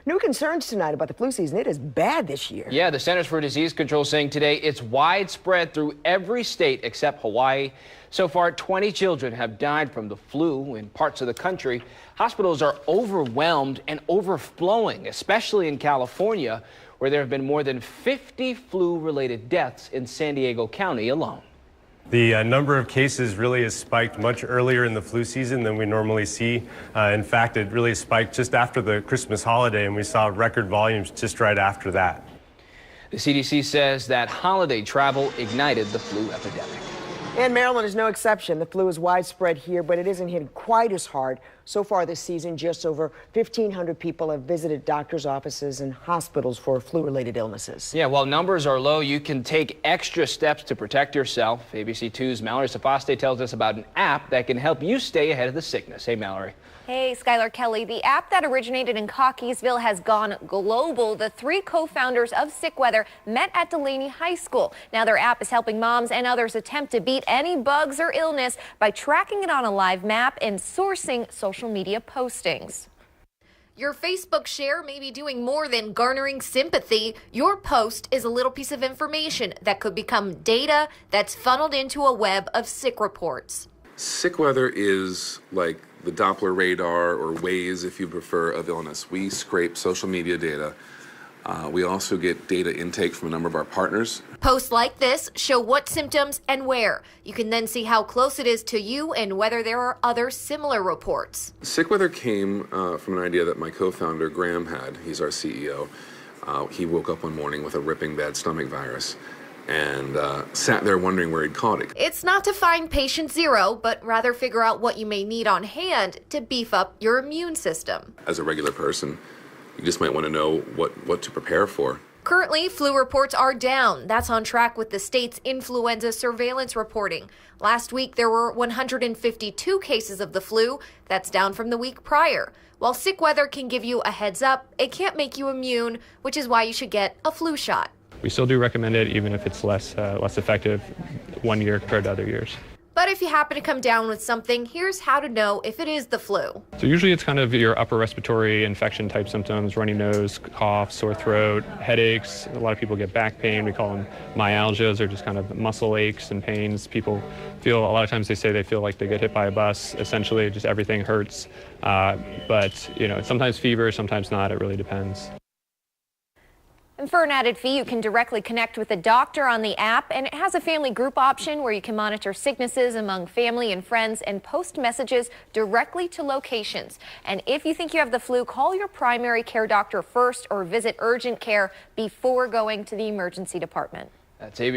New concerns tonight about the flu season. It is bad this year. Yeah, the Centers for Disease Control saying today it's widespread through every state except Hawaii. So far, 20 children have died from the flu in parts of the country. Hospitals are overwhelmed and overflowing, especially in California, where there have been more than 50 flu-related deaths in San Diego County alone. The number of cases really has spiked much earlier in the flu season than we normally see. In fact, it really spiked just after the Christmas holiday, and we saw record volumes just right after that. The CDC says that holiday travel ignited the flu epidemic. And Maryland is no exception. The flu is widespread here, but it isn't hit quite as hard. So far this season, just over 1,500 people have visited doctors' offices and hospitals for flu-related illnesses. Yeah, while numbers are low, you can take extra steps to protect yourself. ABC2's Mallory Safaste tells us about an app that can help you stay ahead of the sickness. Hey, Mallory. Hey, Skylar Kelly. The app that originated in Cockeysville has gone global. The three co-founders of Sickweather met at Delaney High School. Now their app is helping moms and others attempt to beat any bugs or illness by tracking it on a live map and sourcing social media postings. Your Facebook share may be doing more than garnering sympathy. Your post is a little piece of information that could become data that's funneled into a web of sick reports. Sickweather is like the Doppler radar, or Waze if you prefer, of illness. We scrape social media data. We also get data intake from a number of our partners. Posts like this show what symptoms and where. You can then see how close it is to you and whether there are other similar reports. Sickweather came from an idea that my co-founder Graham had. He's our CEO. He woke up one morning with a ripping bad stomach virus and sat there wondering where he'd caught it. It's not to find patient zero, but rather figure out what you may need on hand to beef up your immune system. As a regular person, you just might want to know what to prepare for. Currently, flu reports are down. That's on track with the state's influenza surveillance reporting. Last week, there were 152 cases of the flu. That's down from the week prior. While Sickweather can give you a heads up, it can't make you immune, which is why you should get a flu shot. We still do recommend it, even if it's less effective one year compared to other years. But if you happen to come down with something, here's how to know if it is the flu. So usually it's kind of your upper respiratory infection type symptoms: runny nose, cough, sore throat, headaches. A lot of people get back pain. We call them myalgias, or just kind of muscle aches and pains. People feel, a lot of times they say they feel like they get hit by a bus. Essentially, just everything hurts. But sometimes fever, sometimes not. It really depends. And for an added fee, you can directly connect with a doctor on the app, and it has a family group option where you can monitor sicknesses among family and friends and post messages directly to locations. And if you think you have the flu, call your primary care doctor first or visit urgent care before going to the emergency department. That's ABC.